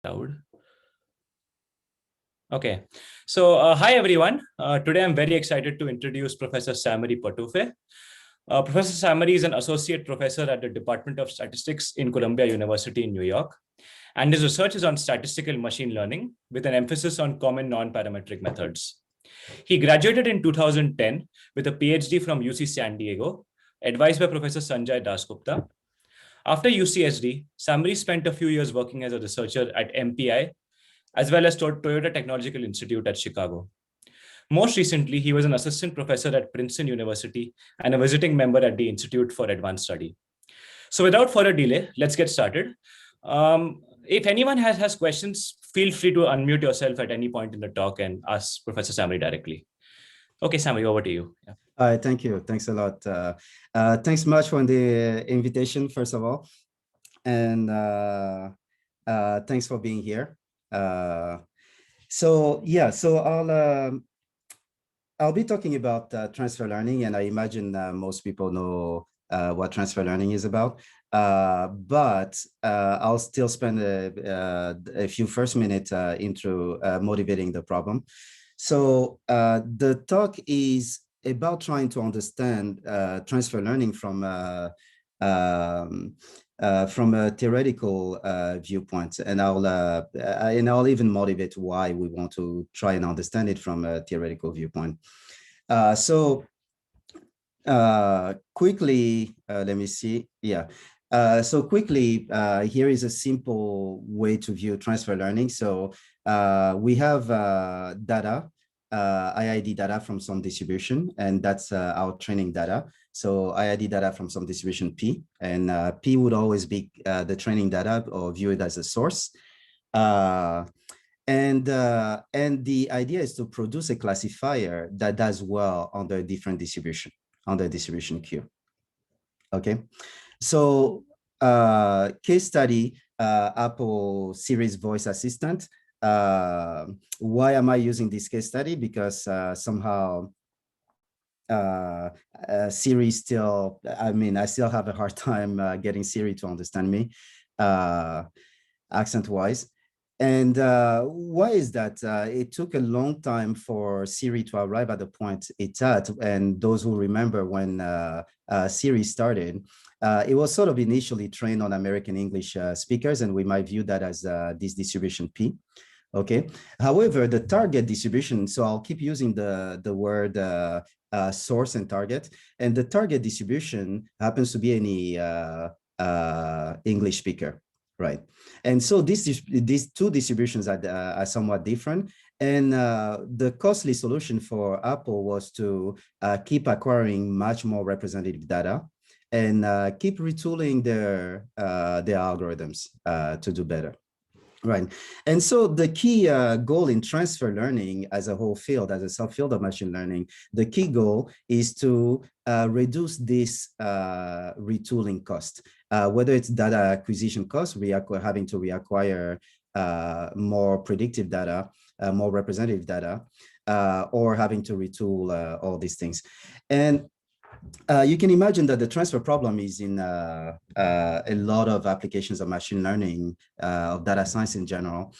Loud. Okay, so hi everyone. Today I'm very excited to introduce Professor Samory Kpotufe. Professor Samory is an associate professor at the Department of Statistics in Columbia University in New York, and his research is on statistical machine learning with an emphasis on common non-parametric methods. He graduated in 2010 with a PhD from UC San Diego, advised by Professor Sanjay Dasgupta. After UCSD, Samory spent a few years working as a researcher at MPI as well as Toyota Technological Institute at Chicago. Most recently, he was an assistant professor at Princeton University and a visiting member at the Institute for Advanced Study. So without further delay, let's get started. If anyone has questions, feel free to unmute yourself at any point in the talk and ask Professor Samory directly. Okay, Samory, over to you. Yeah. All right, thank you. Thanks a lot. Thanks much for the invitation, first of all. And thanks for being here. So I'll be talking about transfer learning, and I imagine most people know what transfer learning is about. But I'll still spend a few first minutes into motivating the problem. So the talk is about trying to understand transfer learning from a theoretical viewpoint, and I'll even motivate why we want to try and understand it from a theoretical viewpoint. Quickly, let me see. Yeah. So quickly, here is a simple way to view transfer learning. So we have data, IID data from some distribution, and that's our training data. So IID data from some distribution P, and P would always be the training data or view it as a source. And the idea is to produce a classifier that does well under a different distribution, under distribution Q. Okay, so case study, Apple Siri's voice assistant. Why am I using this case study? Because somehow Siri still, I still have a hard time getting Siri to understand me accent-wise. And why is that? It took a long time for Siri to arrive at the point it's at. And those who remember when Siri started, it was sort of initially trained on American English speakers, and we might view that as this distribution P. Okay. However, the target distribution, so I'll keep using the word source and target, and the target distribution happens to be any English speaker. Right. And so these two distributions are somewhat different. And the costly solution for Apple was to keep acquiring much more representative data and keep retooling their algorithms to do better. Right. And so the key goal in transfer learning as a whole field, as a subfield of machine learning, the key goal is to reduce this retooling cost, whether it's data acquisition cost, having to reacquire more predictive data, more representative data, or having to retool all these things. And you can imagine that the transfer problem is in a lot of applications of machine learning, of data science in general.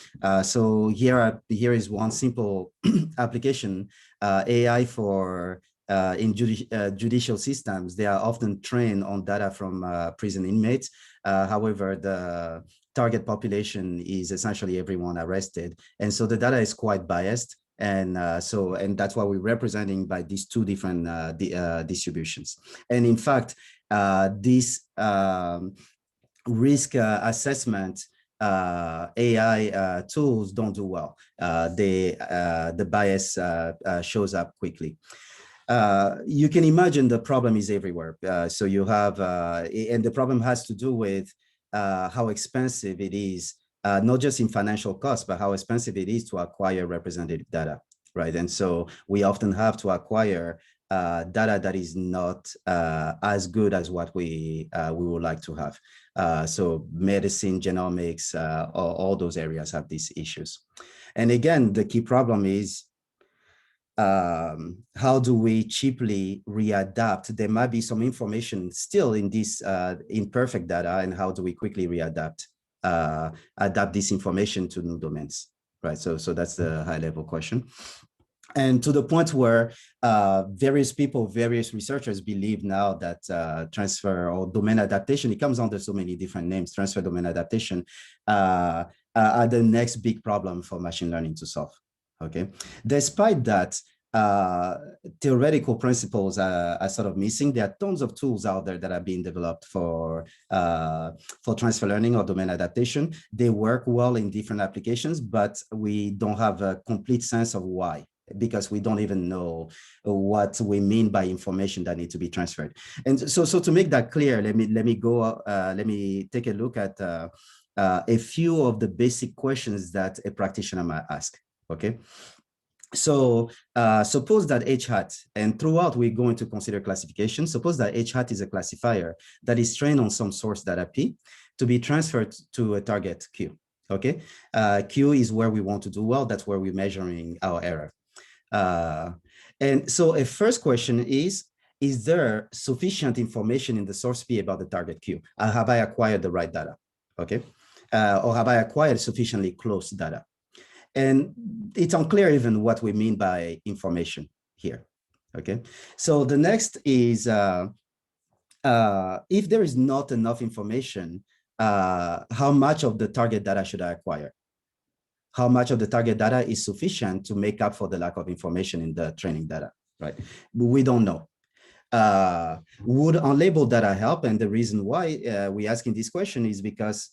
So here is one simple application, AI for in judicial systems. They are often trained on data from prison inmates. However, the target population is essentially everyone arrested. And so the data is quite biased. And that's why we're representing by these two different distributions. And in fact, this risk assessment AI tools don't do well. The bias shows up quickly. You can imagine the problem is everywhere. So you have, and the problem has to do with how expensive it is, not just in financial costs, but how expensive it is to acquire representative data, right? And so we often have to acquire data that is not as good as what we would like to have. So medicine, genomics, all those areas have these issues. And again, the key problem is how do we cheaply readapt? There might be some information still in this imperfect data, and how do we quickly readapt adapt this information to new domains, right? So that's the high level question. And to the point where various people, various researchers believe now that transfer or domain adaptation, it comes under so many different names, transfer domain adaptation, are the next big problem for machine learning to solve, okay? Despite that, theoretical principles are sort of missing. There are tons of tools out there that are being developed for transfer learning or domain adaptation. They work well in different applications, but we don't have a complete sense of why, because we don't even know what we mean by information that need to be transferred. And so to make that clear, let me take a look at a few of the basic questions that a practitioner might ask, okay? So suppose that H hat, and throughout we're going to consider classification, suppose that H hat is a classifier that is trained on some source data P to be transferred to a target Q, okay? Q is where we want to do well, that's where we're measuring our error. And so a first question is there sufficient information in the source P about the target Q? Have I acquired the right data, okay? Or have I acquired sufficiently close data? And it's unclear even what we mean by information here, okay? So the next is, if there is not enough information, how much of the target data should I acquire? How much of the target data is sufficient to make up for the lack of information in the training data, right? We don't know. Would unlabeled data help? And the reason why we're asking this question is because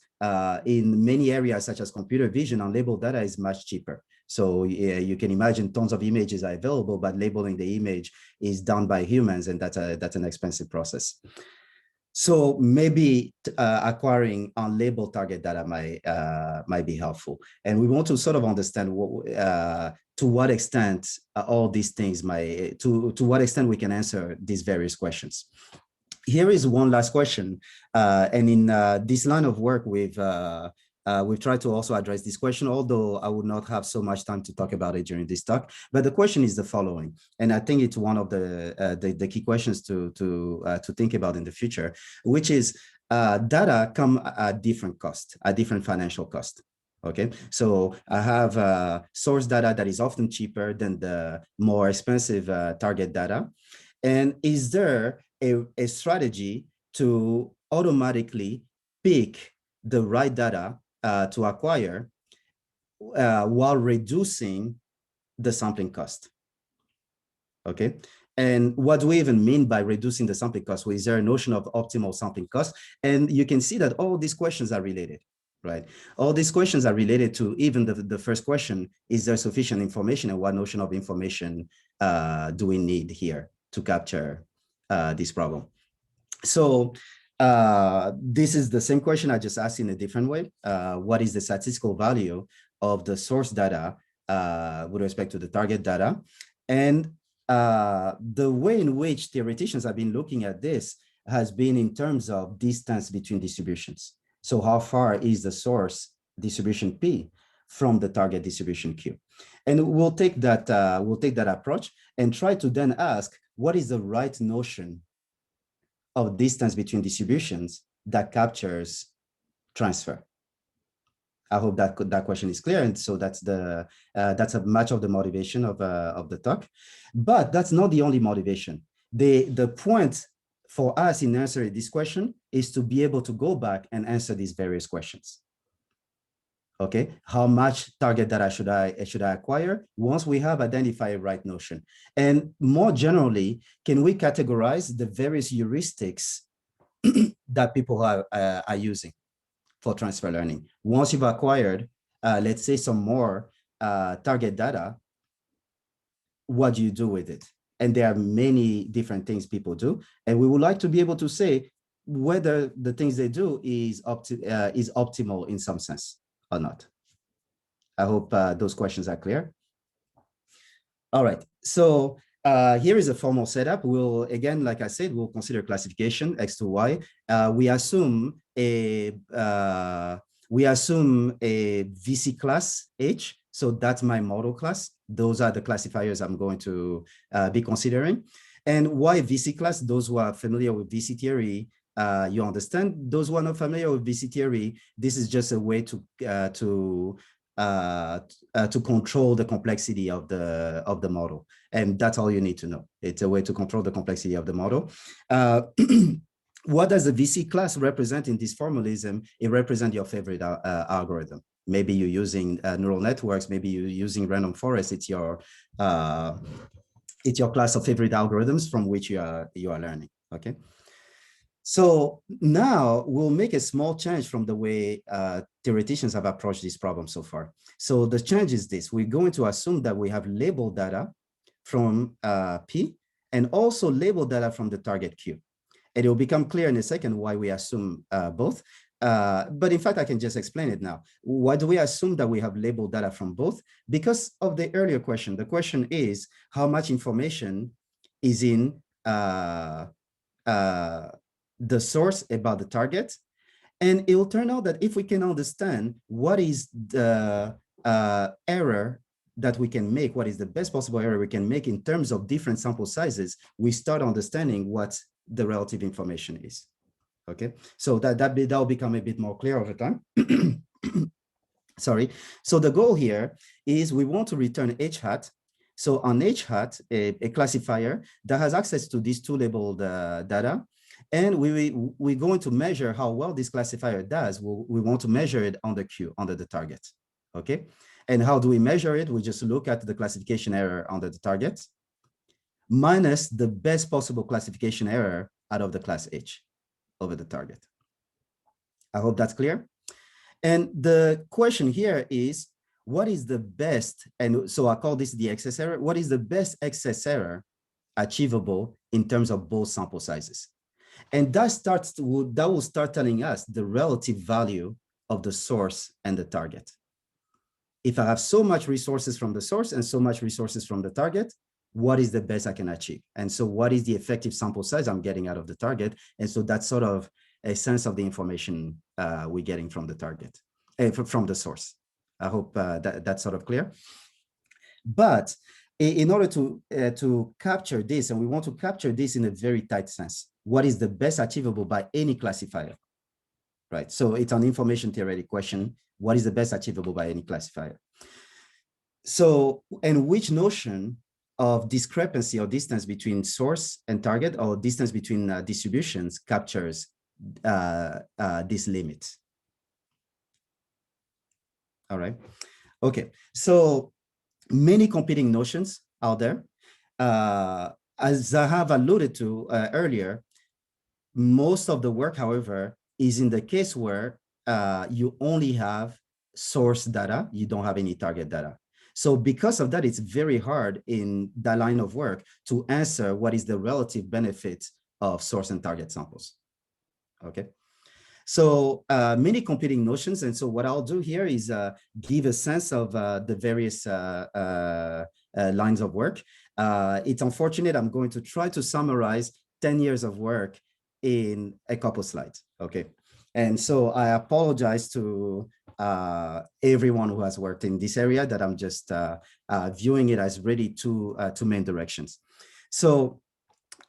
in many areas such as computer vision, unlabeled data is much cheaper. So you can imagine tons of images are available, but labeling the image is done by humans, and that's an expensive process. So maybe acquiring unlabeled target data might be helpful. And we want to sort of understand to what extent all these things to what extent we can answer these various questions. Here is one last question. And in this line of work, we've tried to also address this question, although I would not have so much time to talk about it during this talk. But the question is the following, and I think it's one of the key questions to think about in the future, which is data come at different cost, at different financial cost. Okay, so I have source data that is often cheaper than the more expensive target data. And is there a strategy to automatically pick the right data to acquire while reducing the sampling cost? Okay, and what do we even mean by reducing the sampling cost? Well, is there a notion of optimal sampling cost? And you can see that all these questions are related, right? All these questions are related to even the first question, is there sufficient information, and what notion of information do we need here to capture this problem? So this is the same question I just asked in a different way. What is the statistical value of the source data with respect to the target data? And the way in which theoreticians have been looking at this has been in terms of distance between distributions. So how far is the source distribution P from the target distribution Q? And we'll take that approach and try to then ask, what is the right notion of distance between distributions that captures transfer? I hope that question is clear. And so that's a much of the motivation of the talk, but that's not the only motivation. The point for us in answering this question is to be able to go back and answer these various questions. Okay, how much target data should I acquire once we have identified a right notion? And more generally, can we categorize the various heuristics that people are using for transfer learning? Once you've acquired, let's say, some more target data, what do you do with it? And there are many different things people do, and we would like to be able to say whether the things they do is optimal in some sense or not. I hope those questions are clear. All right, so here is a formal setup. We'll, again, like I said, we'll consider classification X to Y. We assume a VC class H. So that's my model class. Those are the classifiers I'm going to be considering. And why VC class? Those who are familiar with VC theory you understand. Those who are not familiar with VC theory, this is just a way to control the complexity of the model, and that's all you need to know. It's a way to control the complexity of the model. What does the VC class represent in this formalism? It represents your favorite algorithm. Maybe you're using neural networks. Maybe you're using random forest. It's your class of favorite algorithms from which you are learning. Okay. So now we'll make a small change from the way theoreticians have approached this problem so far. So the change is this: we're going to assume that we have labeled data from P and also labeled data from the target Q. And it will become clear in a second why we assume both. But in fact, I can just explain it now. Why do we assume that we have labeled data from both? Because of the earlier question. The question is how much information is in the source about the target. And it will turn out that if we can understand what is the error that we can make, what is the best possible error we can make in terms of different sample sizes, we start understanding what the relative information is. Okay, so that will become a bit more clear over time. Sorry. So the goal here is we want to return h hat. So on h hat, a classifier that has access to these two labeled data. And we're going to measure how well this classifier does. We want to measure it on the Q, under the target. Okay. And how do we measure it? We just look at the classification error under the target minus the best possible classification error out of the class H over the target. I hope that's clear. And the question here is, what is the best, and so I call this the excess error, what is the best excess error achievable in terms of both sample sizes? And that will start telling us the relative value of the source and the target. If I have so much resources from the source and so much resources from the target, what is the best I can achieve? And so what is the effective sample size I'm getting out of the target? And so that's sort of a sense of the information we're getting from the target, from the source. I hope that's sort of clear. But in order to capture this, and we want to capture this in a very tight sense, what is the best achievable by any classifier, right? So it's an information theoretic question. What is the best achievable by any classifier? So, and which notion of discrepancy or distance between source and target, or distance between distributions, captures this limit? All right. Okay. So many competing notions out there. As I have alluded to earlier, most of the work, however, is in the case where you only have source data, you don't have any target data. So because of that, it's very hard in that line of work to answer what is the relative benefit of source and target samples. Okay. So many competing notions. And so what I'll do here is give a sense of the various lines of work. It's unfortunate. I'm going to try to summarize 10 years of work in a couple slides. Okay. And so I apologize to everyone who has worked in this area, that I'm just viewing it as really two main directions. So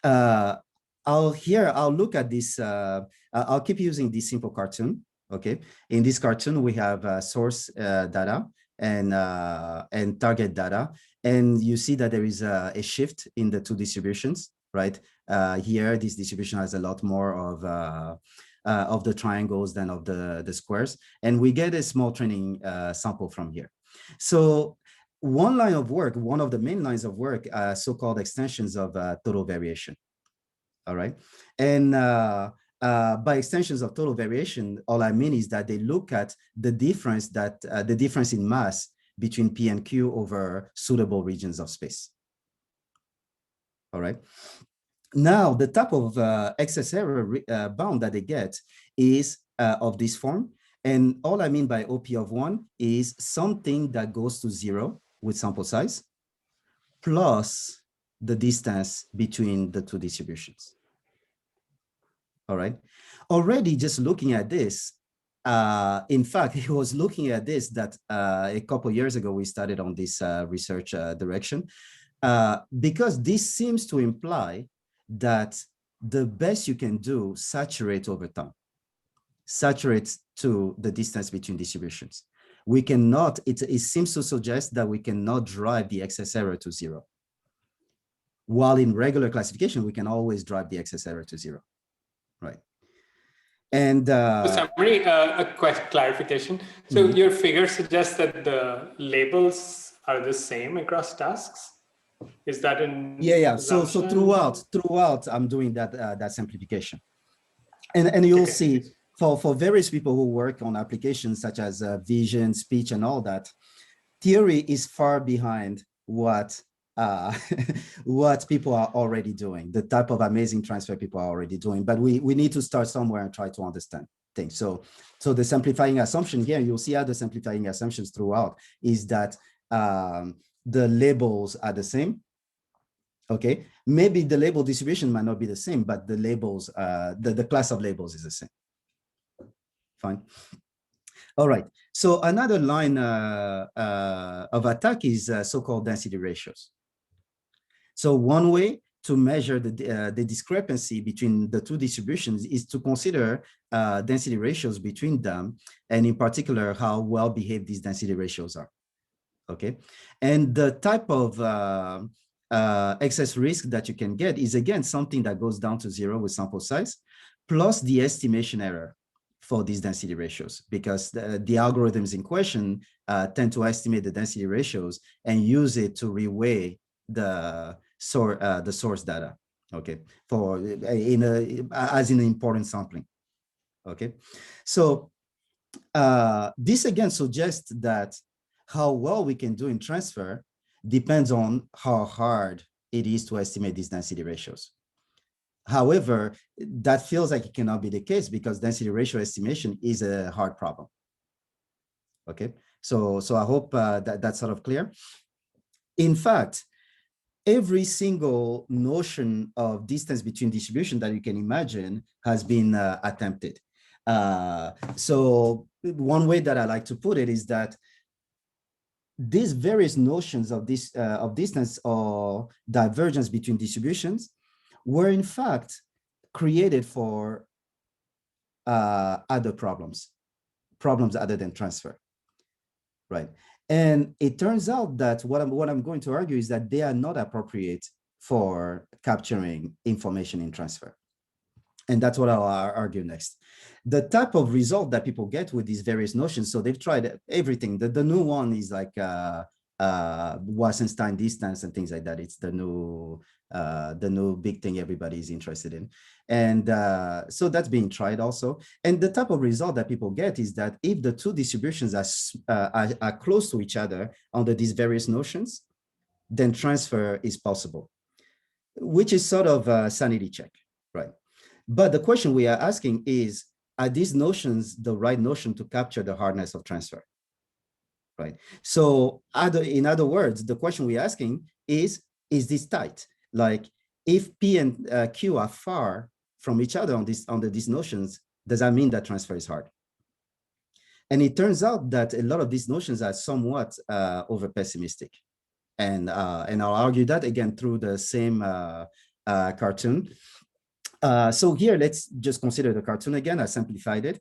I'll look at this. I'll keep using this simple cartoon. Okay. In this cartoon, we have source data and target data. And you see that there is a shift in the two distributions, right? Here, this distribution has a lot more of the triangles than of the squares. And we get a small training sample from here. So one line of work, one of the main lines of work, so-called extensions of total variation. All right. And by extensions of total variation, all I mean is that they look at the difference in mass between P and Q over suitable regions of space. All right. Now, the type of excess error bound that they get is of this form. And all I mean by OP of 1 is something that goes to 0 with sample size plus the distance between the two distributions. All right. Already just looking at this, in fact, he was looking at this that a couple of years ago, we started on this research direction, because this seems to imply that the best you can do, saturate over time, saturate to the distance between distributions. We cannot, it seems to suggest that we cannot drive the excess error to zero. While in regular classification, we can always drive the excess error to zero, right? And Summary, a clarification. So your figure suggests that the labels are the same across tasks. Is that an So throughout, I'm doing that simplification, and you'll see for various people who work on applications such as vision, speech, and all that, theory is far behind what what people are already doing, the type of amazing transfer people are already doing. But we need to start somewhere and try to understand things. So the simplifying assumption here, you'll see other simplifying assumptions throughout, is that the labels are the same. Okay, maybe the label distribution might not be the same, but the labels, the class of labels is the same. Fine. All right. So another line of attack is so-called density ratios. So one way to measure the discrepancy between the two distributions is to consider density ratios between them, and in particular, how well behaved these density ratios are. Okay, and the type of excess risk that you can get is, again, something that goes down to zero with sample size, plus the estimation error for these density ratios, because the algorithms in question tend to estimate the density ratios and use it to reweigh the source data, okay, for as in important sampling. Okay, so this again suggests that how well we can do in transfer depends on how hard it is to estimate these density ratios. However, that feels like it cannot be the case, because density ratio estimation is a hard problem. Okay, so I hope that's sort of clear. In fact, every single notion of distance between distribution that you can imagine has been attempted. So one way that I like to put it is that these various notions of distance or divergence between distributions were in fact created for other problems other than transfer, right? And it turns out that what I'm going to argue is that they are not appropriate for capturing information in transfer. And that's what I'll argue next. The type of result that people get with these various notions, so they've tried everything. The new one is like Wasserstein distance and things like that. It's the new big thing everybody is interested in. And so that's being tried also. And the type of result that people get is that if the two distributions are close to each other under these various notions, then transfer is possible, which is sort of a sanity check, right? But the question we are asking is, are these notions the right notion to capture the hardness of transfer, right? So in other words, the question we're asking is this tight? Like, if P and Q are far from each other under these notions, does that mean that transfer is hard? And it turns out that a lot of these notions are somewhat over pessimistic. And I'll argue that again through the same cartoon. So here, let's just consider the cartoon again. I simplified it.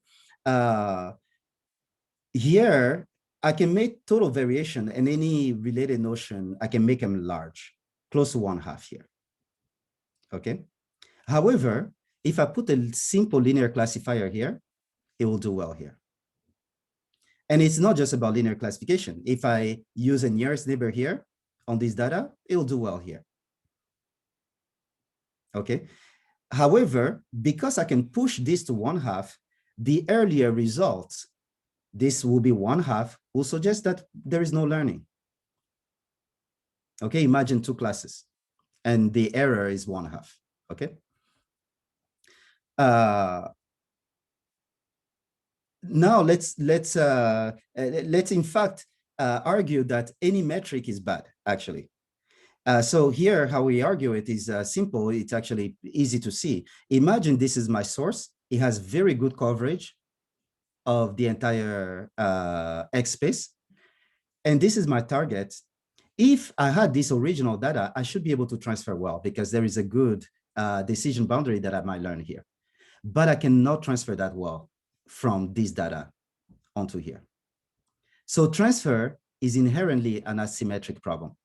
Here, I can make total variation, and any related notion, I can make them large, close to 1/2 here. Okay. However, if I put a simple linear classifier here, it will do well here. And it's not just about linear classification. If I use a nearest neighbor here on this data, it will do well here. Okay. However, because I can push this to 1/2, the earlier results, this will be 1/2, will suggest that there is no learning. Okay, imagine two classes, and the error is 1/2. Okay. Now let's in fact argue that any metric is bad, actually. So here, how we argue it is simple. It's actually easy to see. Imagine this is my source. It has very good coverage of the entire X space. And this is my target. If I had this original data, I should be able to transfer well, because there is a good decision boundary that I might learn here. But I cannot transfer that well from this data onto here. So transfer is inherently an asymmetric problem.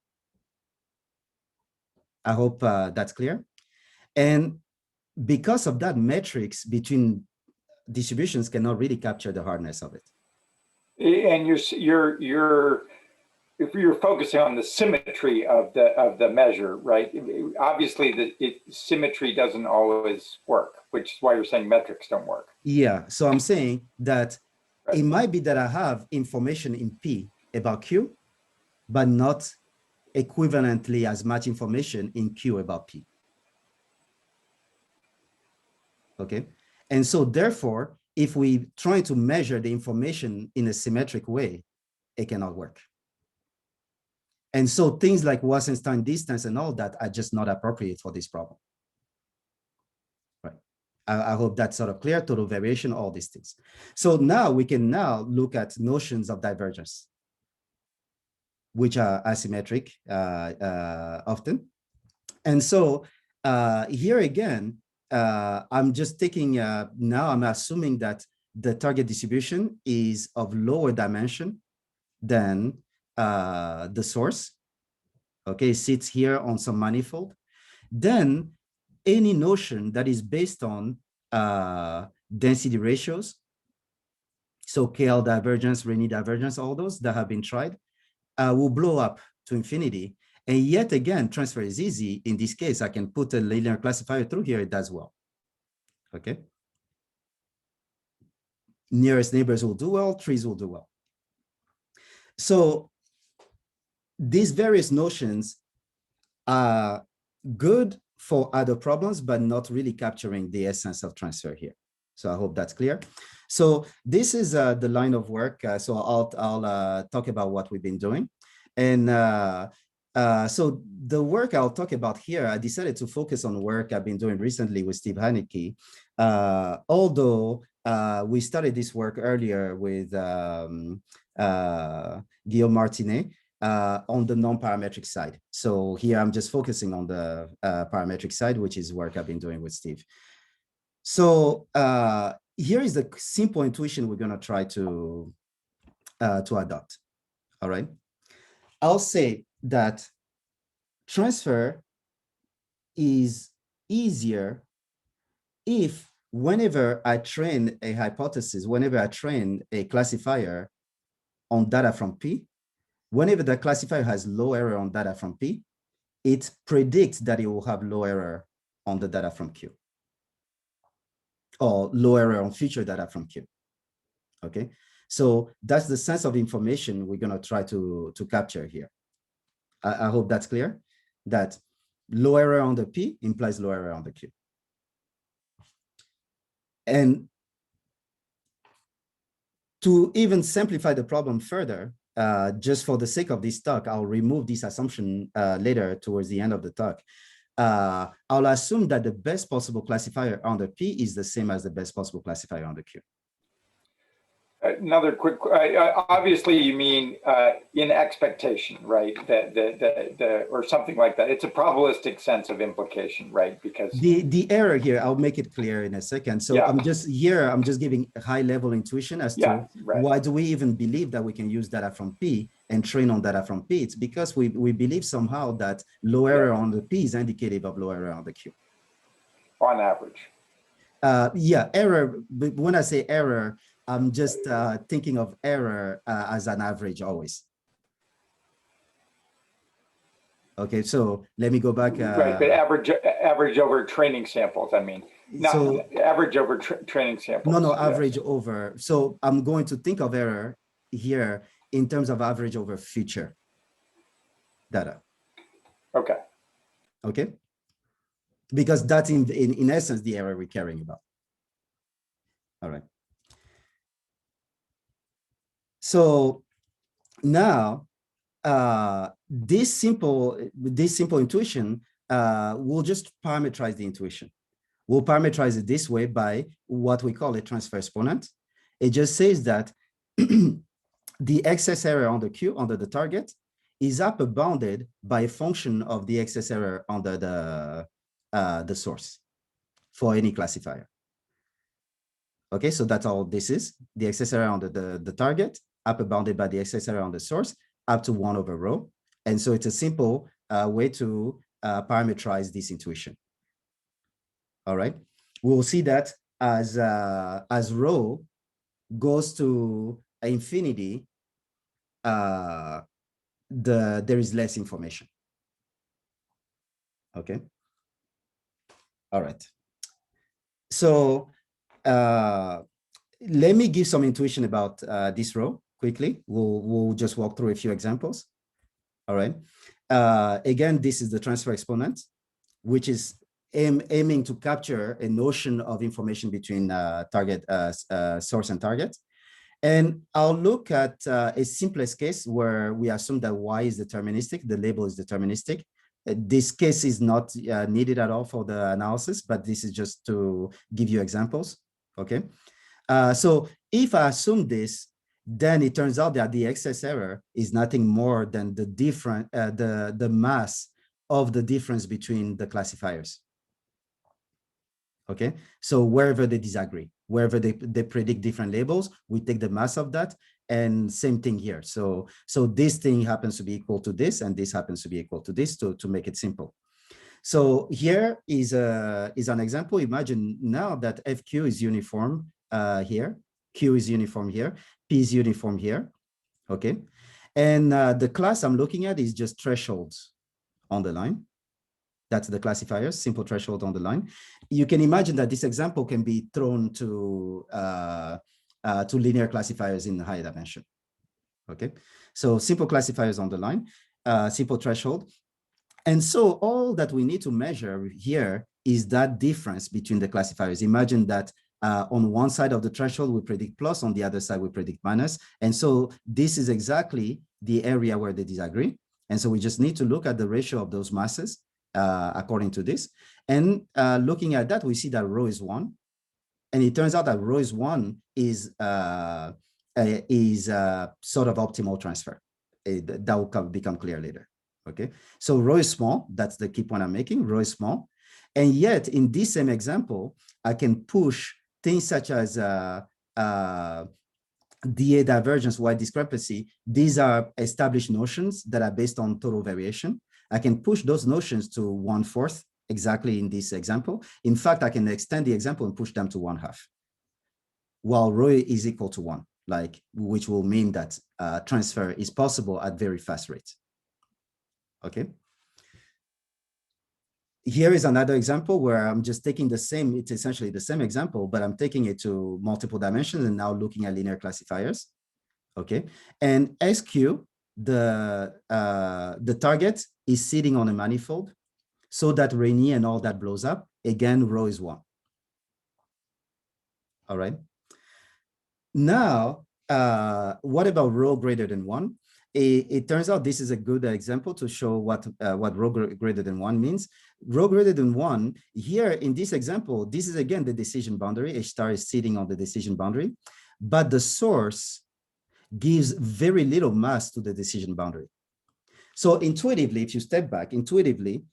I hope that's clear. And because of that, metrics between distributions cannot really capture the hardness of it. And if you're focusing on the symmetry of the measure, right? Obviously, the symmetry doesn't always work, which is why you're saying metrics don't work. Yeah. So I'm saying that it might be that I have information in P about Q, but not equivalently as much information in Q about P. Okay. And so therefore, if we try to measure the information in a symmetric way, it cannot work. And so things like Wasserstein distance and all that are just not appropriate for this problem. Right. I hope that's sort of clear, total variation, all these things. So now we can now look at notions of divergence, which are asymmetric often. And so here again, I'm just taking, now I'm assuming that the target distribution is of lower dimension than the source. Okay, it sits here on some manifold. Then any notion that is based on density ratios, so KL divergence, Renyi divergence, all those that have been tried, will blow up to infinity. And yet again, transfer is easy. In this case, I can put a linear classifier through here, it does well. Okay. Nearest neighbors will do well, trees will do well. So these various notions are good for other problems, but not really capturing the essence of transfer here. So I hope that's clear. So this is the line of work. So I'll talk about what we've been doing. And so the work I'll talk about here, I decided to focus on work I've been doing recently with Steve Haneke, although we started this work earlier with Guillaume Martinet on the non-parametric side. So here I'm just focusing on the parametric side, which is work I've been doing with Steve. So here is the simple intuition we're going to try to adopt. All right. I'll say that transfer is easier if whenever I train a hypothesis, whenever I train a classifier on data from P, whenever the classifier has low error on data from P, it predicts that it will have low error on the data from Q, or low error on future data from Q. Okay, so that's the sense of information we're going to try to capture here. I hope that's clear, that low error on the P implies low error on the Q. And to even simplify the problem further, just for the sake of this talk, I'll remove this assumption later towards the end of the talk. I'll assume that the best possible classifier on the P is the same as the best possible classifier on the Q. Another quick, obviously you mean in expectation, right? Or something like that. It's a probabilistic sense of implication, right? Because the error here, I'll make it clear in a second. So yeah. I'm just giving a high level intuition as to why do we even believe that we can use data from P and train on data from P? It's because we believe somehow that low error on the P is indicative of low error on the Q. On average. Error, but when I say error, I'm just thinking of error as an average always. Okay, so let me go back. Right, but average over training samples, I mean. Not so, average over training samples. No, average over. So I'm going to think of error here in terms of average over future data. Okay. Okay. Because that's in essence the error we're caring about. All right. So now this simple intuition, we'll just parameterize the intuition. We'll parameterize it this way by what we call a transfer exponent. It just says that the excess error on the Q under the target is upper bounded by a function of the excess error under the source for any classifier. Okay, so that's all this is. The excess error on the target, upper bounded by the excess error on the source, up to 1 over rho. And so it's a simple way to parameterize this intuition. All right, we'll see that as rho goes to infinity, there is less information. Okay. All right. So let me give some intuition about this rho quickly. We'll just walk through a few examples. All right. Again, this is the transfer exponent, which is aiming to capture a notion of information between source and target. And I'll look at a simplest case where we assume that Y is deterministic, the label is deterministic. This case is not needed at all for the analysis, but this is just to give you examples, okay? So if I assume this, then it turns out that the excess error is nothing more than the mass of the difference between the classifiers. Okay, so wherever they disagree, wherever they predict different labels, we take the mass of that, and same thing here. So this thing happens to be equal to this, and this happens to be equal to this to make it simple. So here is an example. Imagine now that FQ is uniform here, Q is uniform here, P is uniform here, okay? And the class I'm looking at is just thresholds on the line. That's the classifiers, simple threshold on the line. You can imagine that this example can be thrown to linear classifiers in higher dimension. Okay, so simple classifiers on the line, simple threshold. And so all that we need to measure here is that difference between the classifiers. Imagine that on one side of the threshold, we predict plus, on the other side, we predict minus. And so this is exactly the area where they disagree. And so we just need to look at the ratio of those masses according to this. And looking at that, we see that rho is 1. And it turns out that rho is 1 is sort of optimal transfer. That will become clear later. Okay, so rho is small. That's the key point I'm making. Rho is small. And yet, in this same example, I can push things such as dA divergence, Y discrepancy. These are established notions that are based on total variation. I can push those notions to 1/4 exactly in this example. In fact, I can extend the example and push them to 1/2, while rho is equal to 1, which will mean that transfer is possible at very fast rates. Okay. Here is another example where I'm just taking the same, it's essentially the same example, but I'm taking it to multiple dimensions and now looking at linear classifiers. Okay. And SQ, the target is sitting on a manifold so that Régnier and all that blows up. Again, rho is 1. All right. Now, what about rho greater than 1? It turns out this is a good example to show what rho greater than 1 means. Rho greater than 1, here in this example, this is again the decision boundary. H star is sitting on the decision boundary, but the source gives very little mass to the decision boundary. So intuitively, if you step back, intuitively,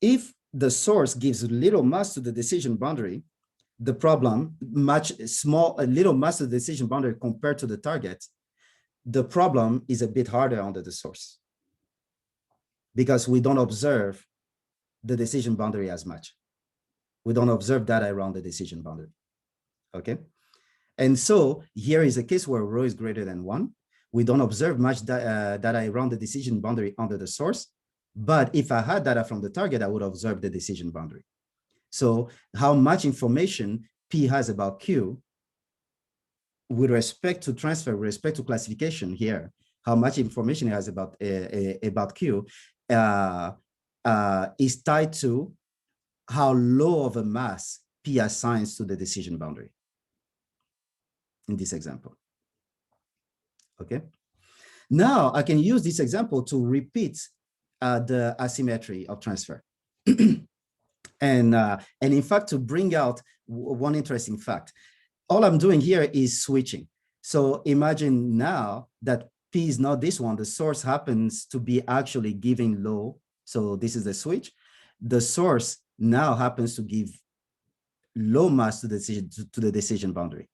if the source gives little mass to the decision boundary, the problem, a little mass to the decision boundary compared to the target, the problem is a bit harder under the source because we don't observe the decision boundary as much. We don't observe data around the decision boundary, okay? And so here is a case where rho is greater than 1. We don't observe much data around the decision boundary under the source, but if I had data from the target, I would observe the decision boundary. So how much information P has about Q with respect to transfer, with respect to classification here, how much information it has about Q is tied to how low of a mass P assigns to the decision boundary in this example. Okay. Now I can use this example to repeat the asymmetry of transfer. And in fact, to bring out one interesting fact, all I'm doing here is switching. So imagine now that P is not this one, the source happens to be actually giving low. So this is the switch. The source now happens to give low mass to the decision boundary.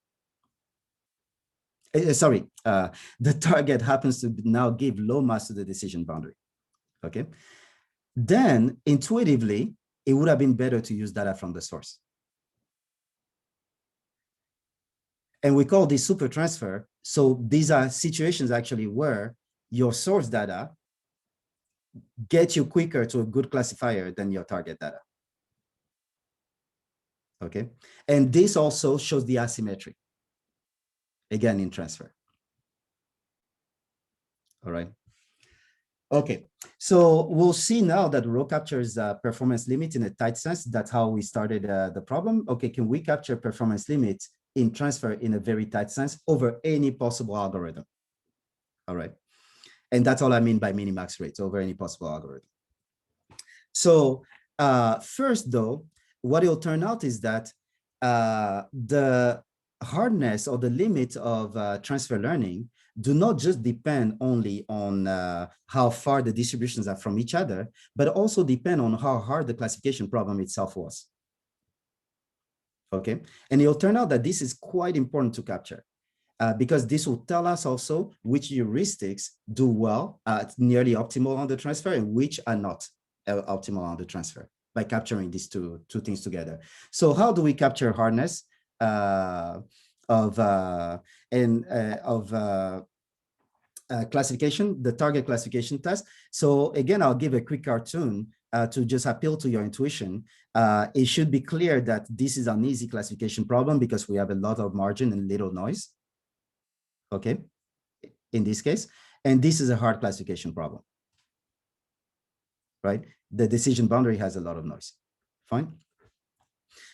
The target happens to now give low mass to the decision boundary. Okay. Then intuitively, it would have been better to use data from the source. And we call this super transfer. So these are situations actually where your source data get you quicker to a good classifier than your target data. Okay. And this also shows the asymmetry, again, in transfer. All right. Okay, so we'll see now that row captures performance limit in a tight sense. That's how we started the problem. Okay, can we capture performance limits in transfer in a very tight sense over any possible algorithm? All right, and that's all I mean by minimax rates, over any possible algorithm. So first though, what it'll turn out is that the hardness or the limit of transfer learning do not just depend only on how far the distributions are from each other, but also depend on how hard the classification problem itself was. Okay, and it'll turn out that this is quite important to capture because this will tell us also which heuristics do well at nearly optimal on the transfer and which are not optimal on the transfer by capturing these two things together. So how do we capture hardness classification, the target classification test? So again, I'll give a quick cartoon to just appeal to your intuition. It should be clear that this is an easy classification problem because we have a lot of margin and little noise. Okay, in this case, and this is a hard classification problem, right? The decision boundary has a lot of noise. Fine.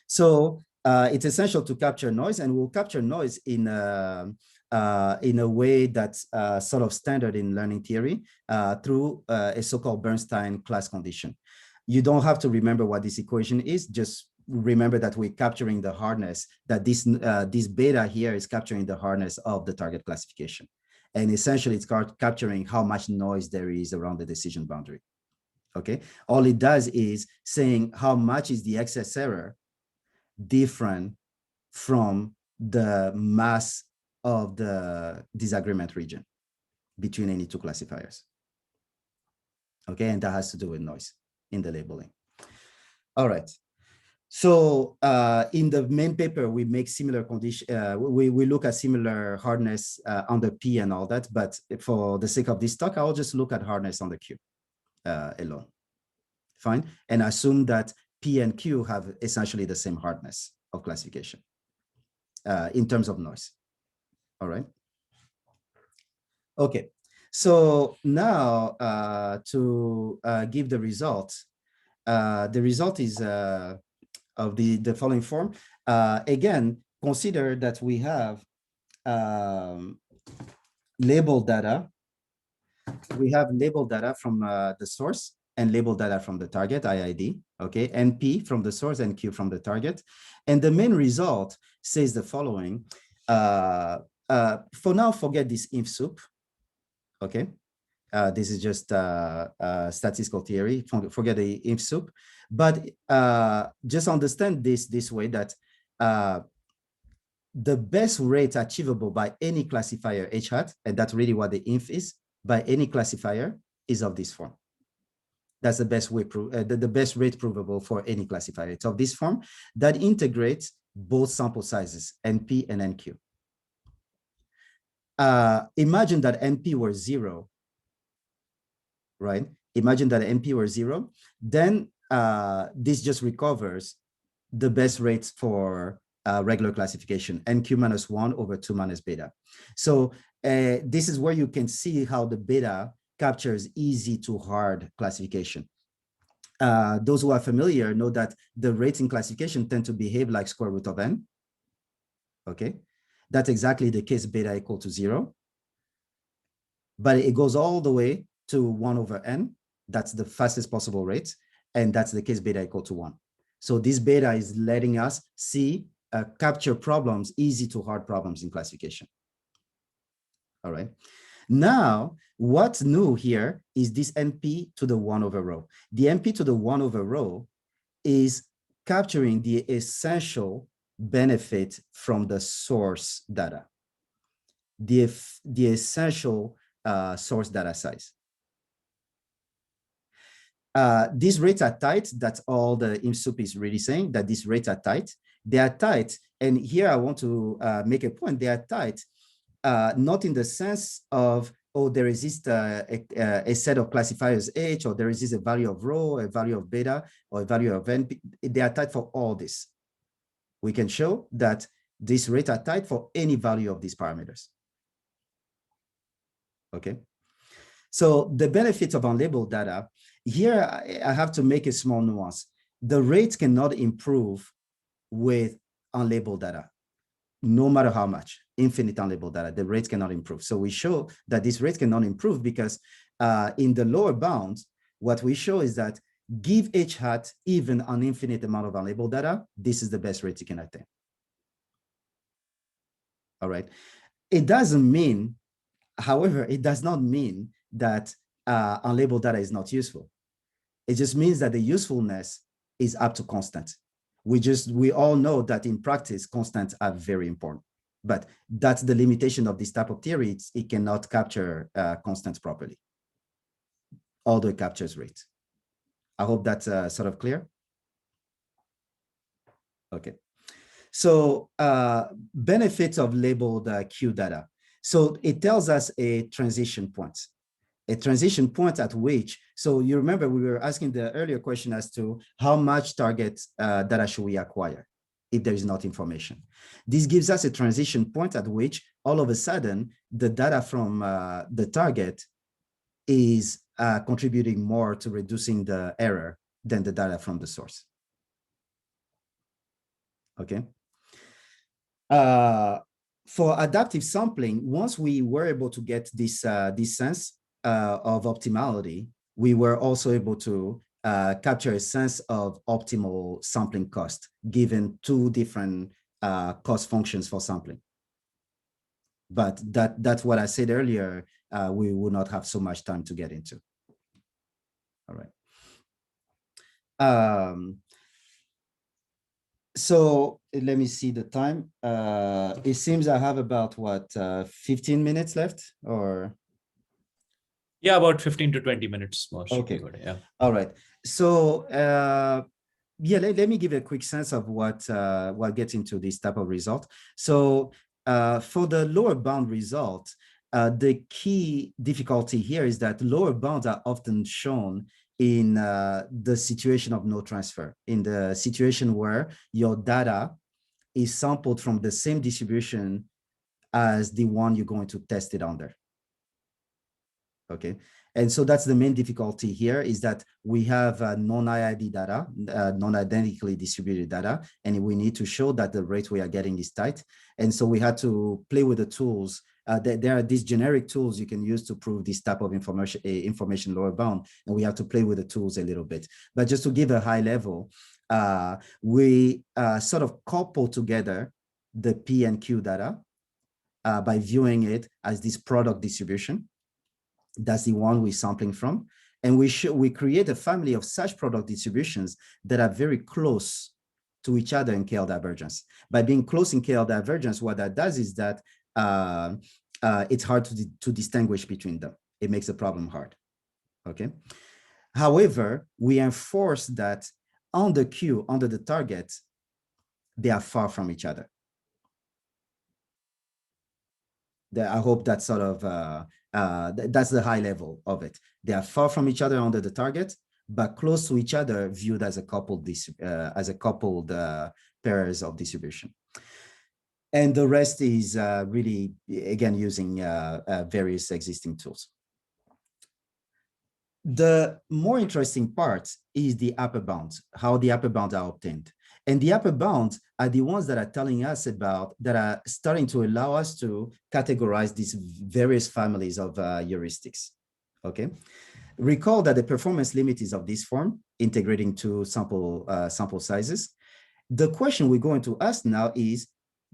So it's essential to capture noise, and we'll capture noise in a way that's sort of standard in learning theory through a so-called Bernstein class condition. You don't have to remember what this equation is, just remember that we're capturing the hardness, that this beta here is capturing the hardness of the target classification. And essentially it's capturing how much noise there is around the decision boundary. Okay, all it does is saying how much is the excess error different from the mass of the disagreement region between any two classifiers. Okay, and that has to do with noise in the labeling. All right. So in the main paper, we make similar condition. We look at similar hardness on the P and all that. But for the sake of this talk, I'll just look at hardness on the Q alone. Fine, and assume that P and Q have essentially the same hardness of classification in terms of noise. All right. Okay, so now to give the result is of the following form. Again, consider that we have labeled data. We have labeled data from the source and labeled data from the target, IID, okay, and P from the source and Q from the target. And the main result says the following. For now, forget this inf soup, okay? This is just statistical theory, forget the inf soup. But just understand this way, that the best rate achievable by any classifier H hat, and that's really what the inf is, by any classifier is of this form. That's the best way, the best rate provable for any classifier. It's of this form that integrates both sample sizes, NP and NQ. Imagine that NP were 0, right? Imagine that NP were 0, then this just recovers the best rates for regular classification, NQ minus 1 over 2 minus beta. So this is where you can see how the beta captures easy to hard classification. Those who are familiar know that the rates in classification tend to behave like square root of n. Okay, that's exactly the case beta equal to 0. But it goes all the way to 1 over n. That's the fastest possible rate. And that's the case beta equal to 1. So this beta is letting us see capture problems, easy to hard problems in classification. All right. Now, what's new here is this NP to the 1 over rho. The NP to the 1 over rho is capturing the essential benefit from the source data, the essential source data size. These rates are tight. That's all the IMSUP is really saying, that these rates are tight. They are tight. And here I want to make a point. They are tight, not in the sense of, oh, there exists a set of classifiers H, or there exists a value of rho, a value of beta, or a value of NP. They are tight for all this. We can show that these rates are tight for any value of these parameters. Okay. So the benefits of unlabeled data, here I have to make a small nuance. The rates cannot improve with unlabeled data, no matter how much, infinite unlabeled data, the rates cannot improve. So we show that these rates cannot improve because in the lower bound, what we show is that give H hat even an infinite amount of unlabeled data, this is the best rate you can attain. All right. It doesn't mean, however, it does not mean that unlabeled data is not useful. It just means that the usefulness is up to constant. We all know that in practice, constants are very important, but that's the limitation of this type of theory. It cannot capture constants properly, although it captures rates. I hope that's sort of clear. Okay. So benefits of labeled Q data. So it tells us a transition point at which, so you remember we were asking the earlier question as to how much target data should we acquire if there is not information. This gives us a transition point at which all of a sudden the data from the target is contributing more to reducing the error than the data from the source. Okay. For adaptive sampling, once we were able to get this sense of optimality, we were also able to capture a sense of optimal sampling cost, given two different cost functions for sampling. But that's what I said earlier, we will not have so much time to get into. All right. So let me see the time. It seems I have about what, 15 minutes left, or? Yeah, about 15 to 20 minutes more. Okay. Good. Yeah. All right. So yeah, let me give a quick sense of what gets into this type of result. So for the lower bound result, the key difficulty here is that lower bounds are often shown in the situation of no transfer, in the situation where your data is sampled from the same distribution as the one you're going to test it under. Okay. And so that's the main difficulty here, is that we have non-IID data, non-identically distributed data, and we need to show that the rate we are getting is tight. And so we had to play with the tools. There are these generic tools you can use to prove this type of information lower bound, and we have to play with the tools a little bit. But just to give a high level, we sort of couple together the P and Q data by viewing it as this product distribution. That's the one we're sampling from. And we create a family of such product distributions that are very close to each other in KL divergence. By being close in KL divergence, what that does is that it's hard to distinguish between them. It makes the problem hard, okay? However, we enforce that on the Q, under the target, they are far from each other. I hope that's sort of, that's the high level of it. They are far from each other under the target, but close to each other, viewed as a coupled pairs of distribution. And the rest is really, again, using various existing tools. The more interesting part is the upper bounds, how the upper bounds are obtained. And the upper bounds are the ones that are telling us about, that are starting to allow us to categorize these various families of heuristics, okay? Recall that the performance limit is of this form, integrating two sample sizes. The question we're going to ask now is,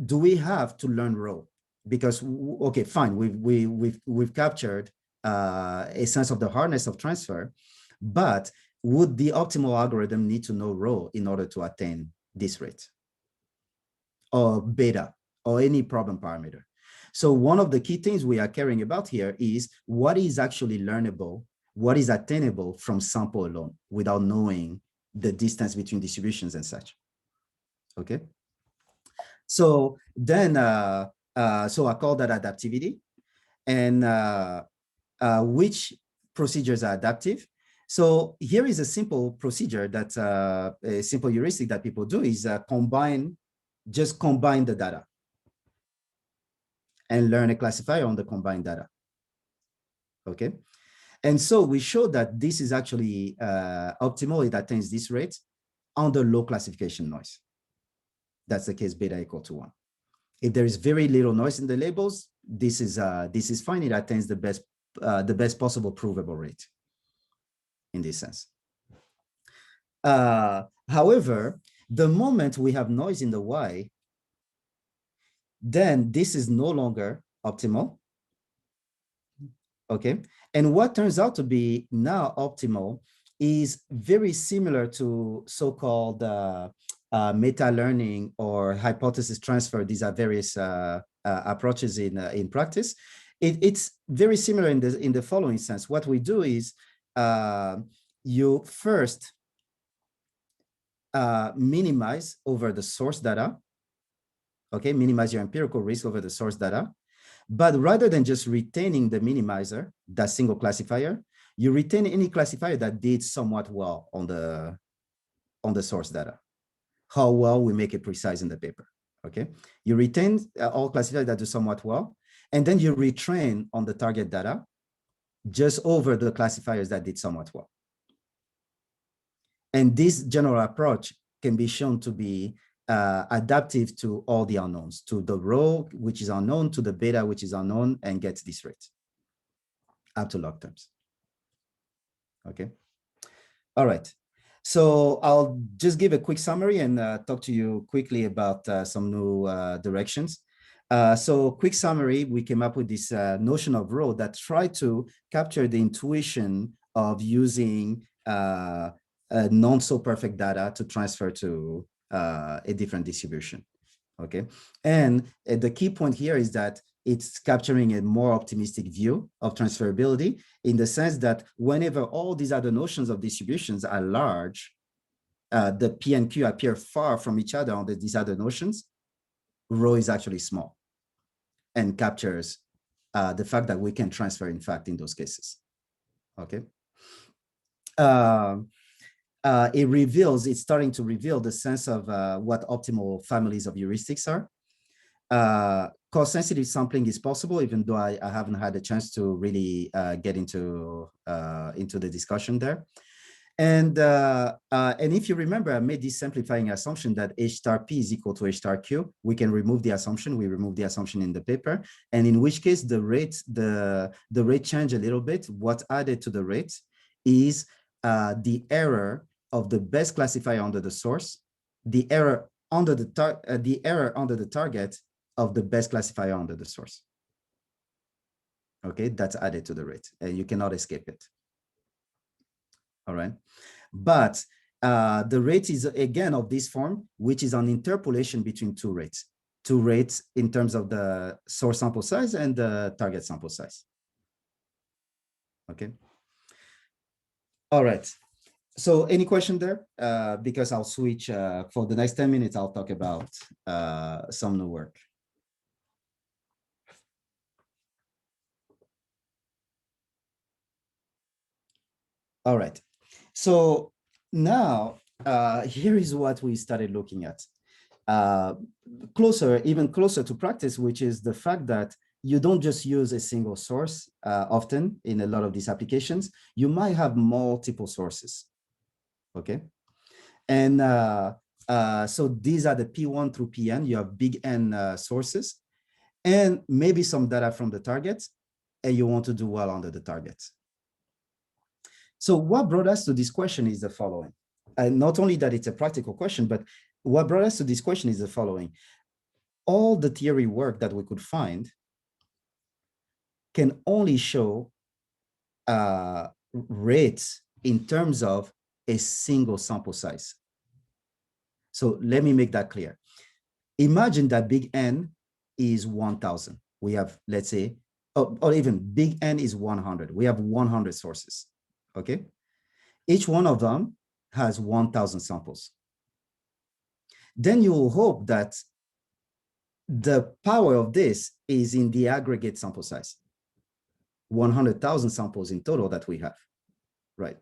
do we have to learn rho? Because, okay, fine, we've captured a sense of the hardness of transfer, but would the optimal algorithm need to know rho in order to attain this rate, or beta, or any problem parameter? So one of the key things we are caring about here is what is actually learnable, what is attainable from sample alone without knowing the distance between distributions and such. Okay. So then, so I call that adaptivity. And which procedures are adaptive? So here is a simple procedure that a simple heuristic that people do is just combine the data and learn a classifier on the combined data. Okay. And so we show that this is actually optimal. It attains this rate under low classification noise. That's the case beta equal to 1. If there is very little noise in the labels, this is fine. It attains the best possible provable rate in this sense. However, the moment we have noise in the Y, then this is no longer optimal. Okay. And what turns out to be now optimal is very similar to so-called meta-learning or hypothesis transfer. These are various approaches in practice. It's very similar in the following sense. What we do is you first minimize over the source data. Okay, minimize your empirical risk over the source data. But rather than just retaining the minimizer, that single classifier, you retain any classifier that did somewhat well on the source data. How well we make it precise in the paper. Okay, you retain all classifiers that do somewhat well, and then you retrain on the target data just over the classifiers that did somewhat well. And this general approach can be shown to be adaptive to all the unknowns, to the rho, which is unknown, to the beta, which is unknown, and gets this rate up to log terms. Okay. All right. So I'll just give a quick summary and talk to you quickly about some new directions. So quick summary, we came up with this notion of rho that tried to capture the intuition of using non-so-perfect data to transfer to a different distribution, okay? And the key point here is that it's capturing a more optimistic view of transferability in the sense that whenever all these other notions of distributions are large, the P and Q appear far from each other on these other notions, rho is actually small and captures the fact that we can transfer, in fact, in those cases, okay? It's starting to reveal the sense of what optimal families of heuristics are. Cost-sensitive sampling is possible, even though I haven't had a chance to really get into the discussion there. And if you remember, I made this simplifying assumption that H star P is equal to H star Q. We can remove the assumption. We remove the assumption in the paper. And in which case the rate change a little bit. What's added to the rate is the error of the best classifier under the source, the error under the target of the best classifier under the source. Okay, that's added to the rate, and you cannot escape it. All right, but the rate is again of this form, which is an interpolation between two rates in terms of the source sample size and the target sample size. Okay. All right. So any question there? Because I'll switch for the next 10 minutes, I'll talk about some new work. All right. So now here is what we started looking at. Even closer to practice, which is the fact that you don't just use a single source often in a lot of these applications. You might have multiple sources. Okay, and so these are the P1 through Pn. You have big N sources, and maybe some data from the targets, and you want to do well under the targets. So what brought us to this question is the following. Not only that it's a practical question, but what brought us to this question is the following. All the theory work that we could find can only show rates in terms of a single sample size. So let me make that clear. Imagine that big N is 1,000. We have, let's say, or even big N is 100. We have 100 sources, okay? Each one of them has 1,000 samples. Then you will hope that the power of this is in the aggregate sample size, 100,000 samples in total that we have, right?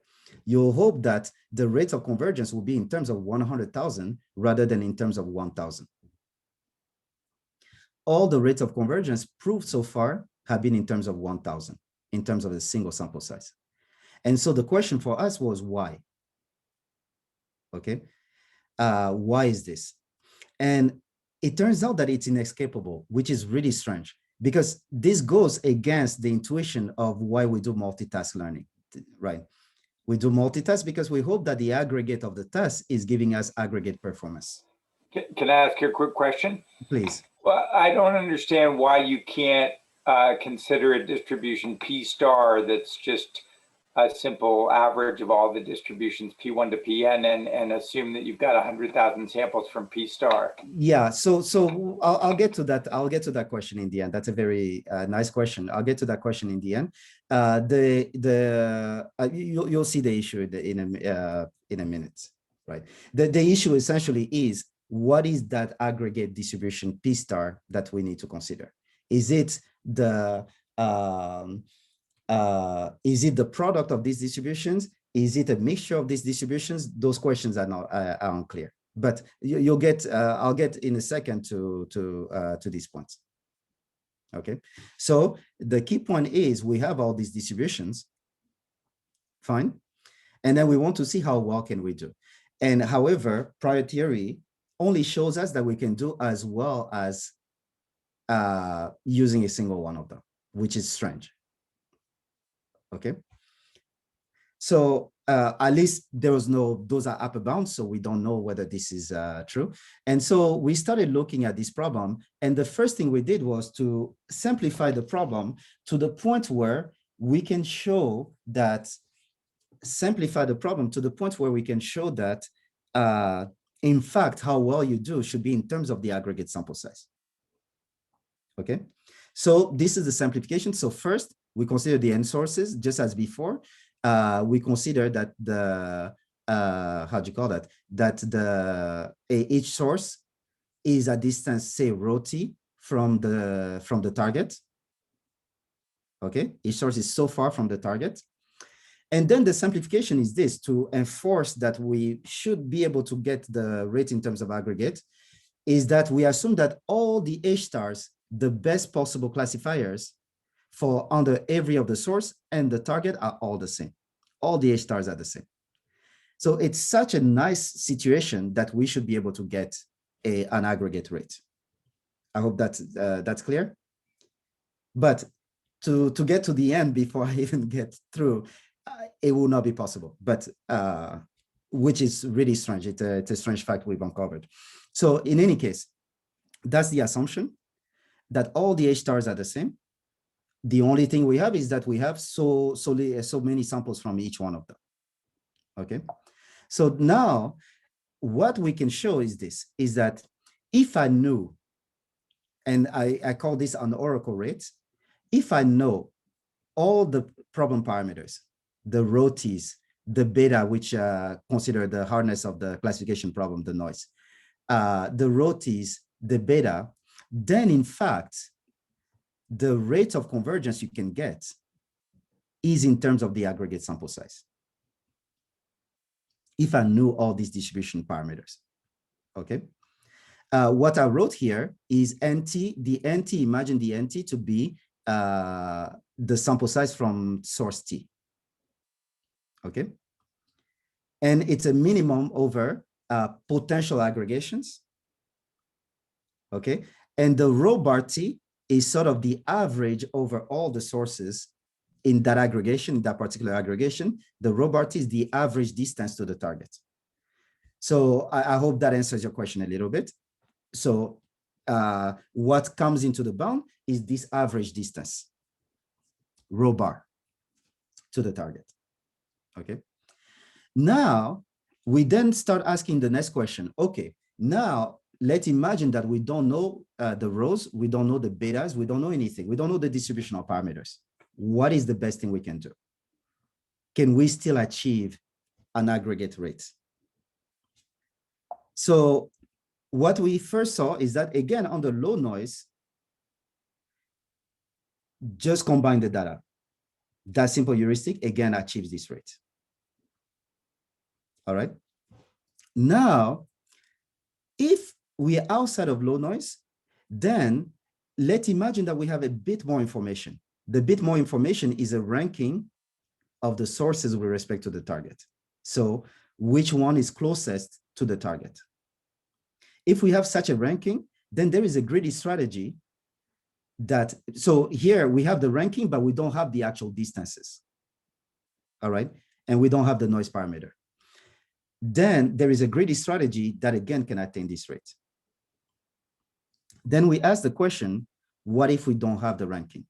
You'll hope that the rate of convergence will be in terms of 100,000 rather than in terms of 1,000. All the rates of convergence proved so far have been in terms of 1,000, in terms of a single sample size. And so the question for us was why? Okay, why is this? And it turns out that it's inescapable, which is really strange, because this goes against the intuition of why we do multitask learning, right? We do multitask because we hope that the aggregate of the task is giving us aggregate performance. Can I ask you a quick question? Please. Well, I don't understand why you can't consider a distribution P star that's just a simple average of all the distributions P1 to Pn and assume that you've got 100,000 samples from P star. Yeah, so I'll get to that. I'll get to that question in the end. That's a very nice question. I'll get to that question in the end. You'll see the issue in a minute, right? The issue essentially is, what is that aggregate distribution P star that we need to consider? Is it the product of these distributions? Is it a mixture of these distributions? Those questions are not are unclear. But you'll get. I'll get in a second to these points. Okay. So the key point is we have all these distributions. Fine, and then we want to see how well can we do. And however, prior theory only shows us that we can do as well as using a single one of them, which is strange. Okay. So at least there was no, those are upper bounds, so we don't know whether this is true. And so we started looking at this problem. And the first thing we did was to simplify the problem to the point where we can show that, in fact, how well you do should be in terms of the aggregate sample size. Okay, so this is the simplification. So first, we consider the n sources just as before. We consider that the each source is a distance, say rho t, from the target. Okay, each source is so far from the target. And then the simplification is this: to enforce that we should be able to get the rate in terms of aggregate, is that we assume that all the H stars, the best possible classifiers for under every of the source and the target, are all the same. All the H stars are the same. So it's such a nice situation that we should be able to get an aggregate rate. I hope that's clear. But to get to the end before I even get through, it will not be possible, but which is really strange. It's a strange fact we've uncovered. So in any case, that's the assumption that all the H stars are the same. The only thing we have is that we have so many samples from each one of them. Okay, so now what we can show is this: is that if I knew, and I call this an oracle rate, if I know all the problem parameters, the rho t's, the beta, which consider the hardness of the classification problem, the noise, the rho t's, the beta, then in fact, the rate of convergence you can get is in terms of the aggregate sample size. If I knew all these distribution parameters, okay? What I wrote here is NT, the NT, imagine the NT to be the sample size from source T, okay? And it's a minimum over potential aggregations, okay? And the rho bar T is sort of the average over all the sources in that aggregation, that particular aggregation. The rho bar T is the average distance to the target. So I hope that answers your question a little bit. So what comes into the bound is this average distance, rho bar, to the target, okay? Now, we then start asking the next question. Okay, now let's imagine that we don't know the rows, we don't know the betas, we don't know anything. We don't know the distributional parameters. What is the best thing we can do? Can we still achieve an aggregate rate? So what we first saw is that, again, under low noise, just combine the data. That simple heuristic, again, achieves this rate. All right. Now, if we are outside of low noise, then let's imagine that we have a bit more information. The bit more information is a ranking of the sources with respect to the target. So which one is closest to the target? If we have such a ranking, then there is a greedy strategy that, so here we have the ranking, but we don't have the actual distances. All right. And we don't have the noise parameter. Then there is a greedy strategy that again can attain this rate. Then we ask the question, what if we don't have the ranking?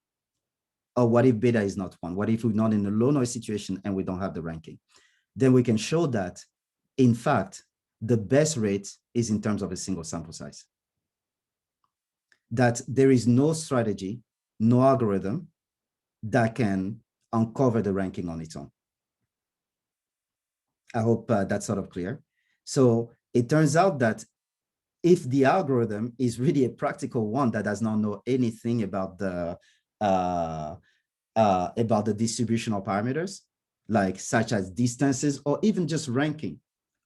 Or what if beta is not one? What if we're not in a low noise situation and we don't have the ranking? Then we can show that, in fact, the best rate is in terms of a single sample size. That there is no strategy, no algorithm that can uncover the ranking on its own. I hope that's sort of clear. So it turns out that if the algorithm is really a practical one that does not know anything about the distributional parameters, like such as distances or even just ranking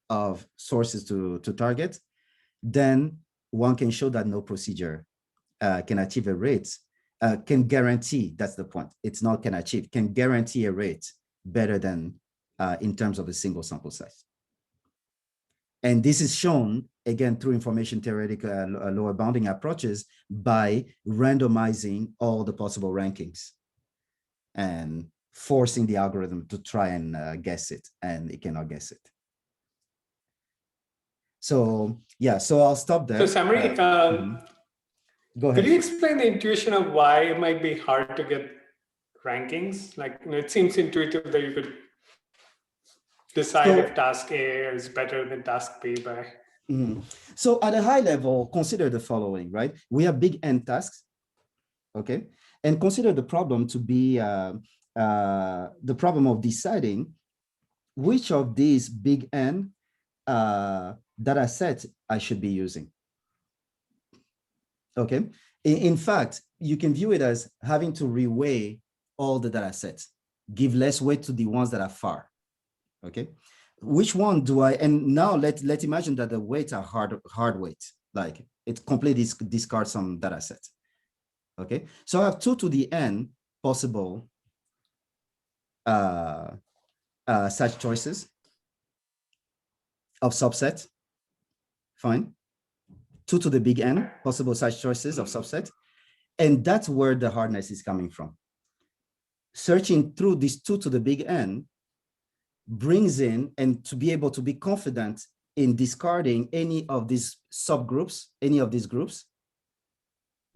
of sources to target, then one can show that no procedure can achieve a rate, can guarantee, that's the point, it's not can achieve, can guarantee a rate better than in terms of a single sample size. And this is shown, again, through information theoretic lower bounding approaches by randomizing all the possible rankings and forcing the algorithm to try and guess it, and it cannot guess it. So, yeah, so I'll stop there. So, Samory, go ahead. Could you explain the intuition of why it might be hard to get rankings? Like, it seems intuitive that you could decide if task A is better than task B by. So at a high level, consider the following, right? We have big N tasks, okay? And consider the problem to be the problem of deciding which of these big N data sets I should be using, okay? In fact, you can view it as having to reweigh all the data sets, give less weight to the ones that are far, okay? Which one do I, and now let's imagine that the weights are hard weights, like it completely discards some data sets, okay? So I have 2 to the n possible such choices of subset, fine. 2 to the big N possible such choices of subset. And that's where the hardness is coming from. Searching through these 2 to the big N brings in, and to be able to be confident in discarding any of these subgroups, any of these groups,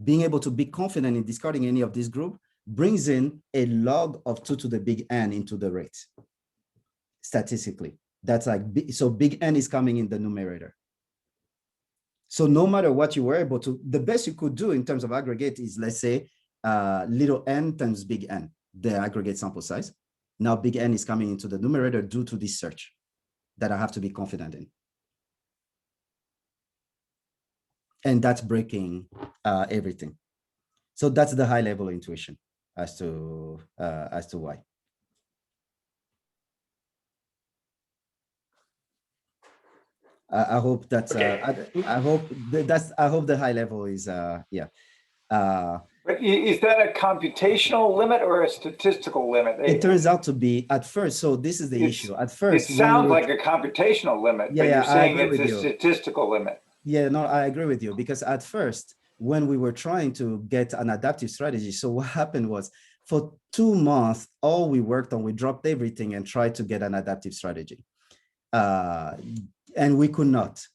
being able to be confident in discarding any of this group brings in a log of 2 to the big N into the rate, statistically. That's like, so big N is coming in the numerator. So no matter what you were able to, the best you could do in terms of aggregate is, let's say, little n times big N, the aggregate sample size. Now big N is coming into the numerator due to this search that I have to be confident in. And that's breaking everything. So that's the high level intuition as to why. I hope that's okay. I hope the high level is yeah. But is that a computational limit or a statistical limit? It turns out to be at first. So this is the issue. At first, it sounds like a computational limit, but you're saying it's a statistical limit. Yeah, no, I agree with you, because at first, when we were trying to get an adaptive strategy, so what happened was for 2 months, all we worked on, we dropped everything and tried to get an adaptive strategy. And we could not.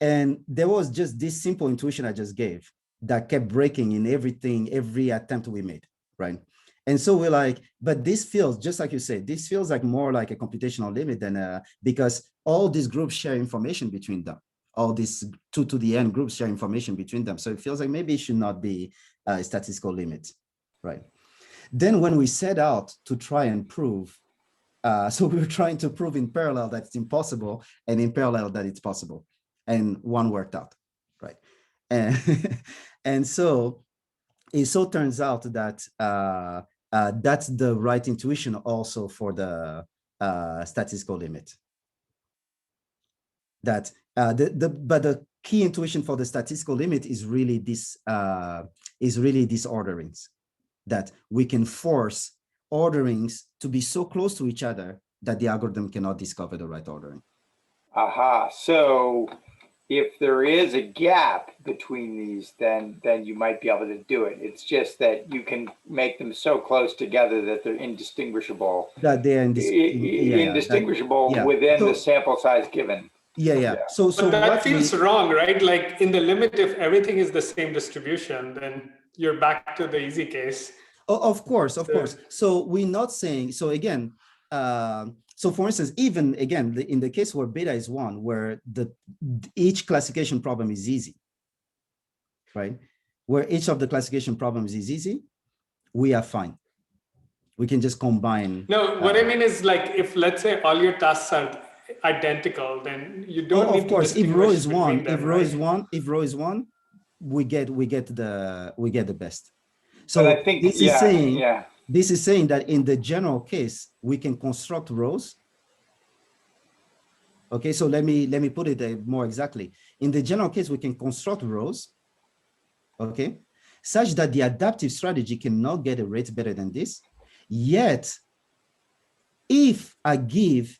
And there was just this simple intuition I just gave that kept breaking in everything, every attempt we made, right? And so we're like, but this feels, just like you said, this feels like more like a computational limit than because all these groups share information between them. All these 2 to the n groups share information between them. So it feels like maybe it should not be a statistical limit, right? Then when we set out to try and prove, so we were trying to prove in parallel that it's impossible and in parallel that it's possible. And one worked out, right? And, and so it so turns out that that's the right intuition also for the statistical limit. That but the key intuition for the statistical limit is really this orderings, that we can force orderings to be so close to each other that the algorithm cannot discover the right ordering. Aha. So if there is a gap between these, then you might be able to do it. It's just that you can make them so close together that they're indistinguishable. That they are indistinguishable within the sample size given. So but that feels wrong, right? Like in the limit, if everything is the same distribution, then you're back to the easy case. Oh, of course. So we're not saying, so again, so for instance, even again, in the case where beta is 1, where each classification problem is easy, right? Where each of the classification problems is easy, we are fine. We can just combine. No, what I mean is, like, if let's say all your tasks are identical, then you don't need to distinguish if row is between 1, them, if row is 1, we get the best. So but I think this is saying that in the general case, we can construct rows. Okay, so let me put it more exactly. In the general case, we can construct rows, okay, such that the adaptive strategy cannot get a rate better than this. Yet, if I give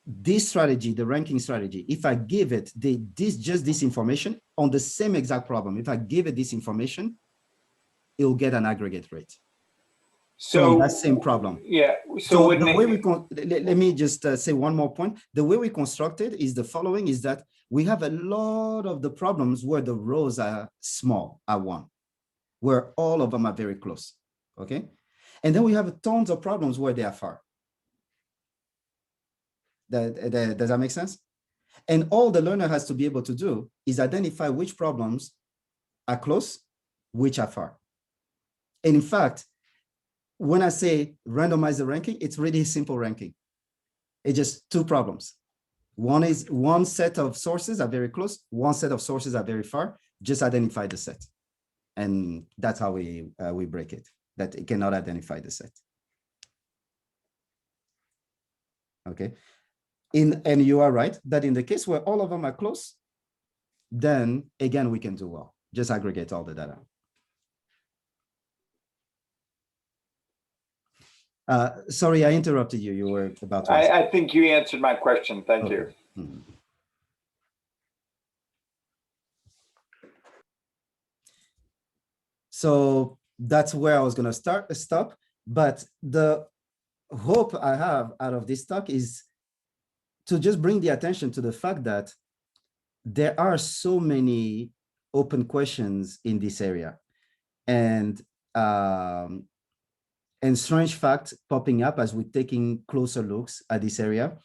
this strategy, the ranking strategy, if I give it this information on the same exact problem, if I give it this information, it will get an aggregate rate. So that same problem. Yeah. So the way let me just say one more point. The way we constructed is the following: is that we have a lot of the problems where the rows are small, are 1, where all of them are very close. Okay, and then we have tons of problems where they are far. Does that make sense? And all the learner has to be able to do is identify which problems are close, which are far. And in fact, when I say randomize the ranking, it's really simple ranking. It's just 2 problems. One is one set of sources are very close, one set of sources are very far. Just identify the set. And that's how we break it, that it cannot identify the set. Okay. And you are right that in the case where all of them are close, then again, we can do well. Just aggregate all the data. Sorry, I interrupted you. You were about to ask. I think you answered my question. Thank you. Mm-hmm. So that's where I was going to stop. But the hope I have out of this talk is to just bring the attention to the fact that there are so many open questions in this area, and strange facts popping up as we're taking closer looks at this area.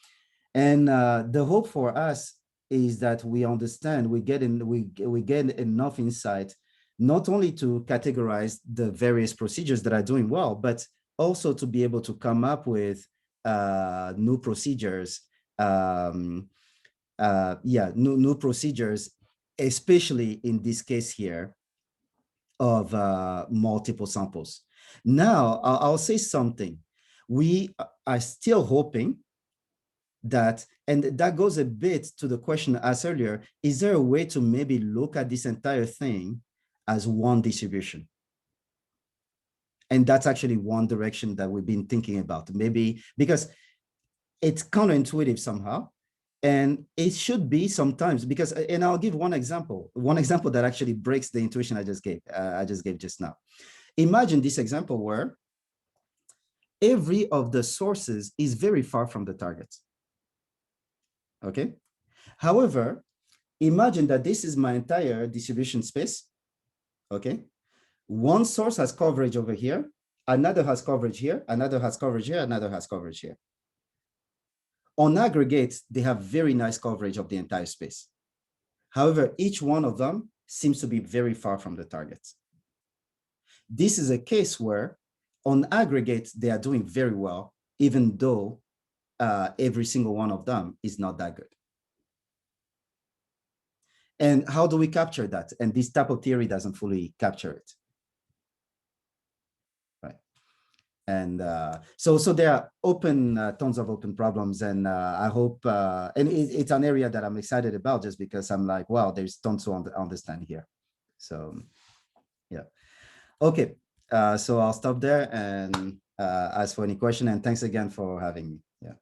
And the hope for us is that we understand, we get enough insight, not only to categorize the various procedures that are doing well, but also to be able to come up with new procedures, new procedures, especially in this case here of multiple samples. Now, I'll say something. We are still hoping that, and that goes a bit to the question asked earlier, is there a way to maybe look at this entire thing as one distribution? And that's actually one direction that we've been thinking about, maybe because it's counterintuitive somehow. And it should be sometimes because, and I'll give one example that actually breaks the intuition I just gave just now. Imagine this example where every of the sources is very far from the target. Okay. However, imagine that this is my entire distribution space. Okay. One source has coverage over here another has coverage here, another has coverage here, another has coverage here. On aggregate, they have very nice coverage of the entire space. However, each one of them seems to be very far from the target. This is a case where on aggregate, they are doing very well, even though every single one of them is not that good. And how do we capture that? And this type of theory doesn't fully capture it. Right. And so there are tons of open problems, and I hope, and it's an area that I'm excited about just because I'm like, wow, there's tons to understand here. So yeah. Okay, so I'll stop there and ask for any question, and thanks again for having me. Yeah.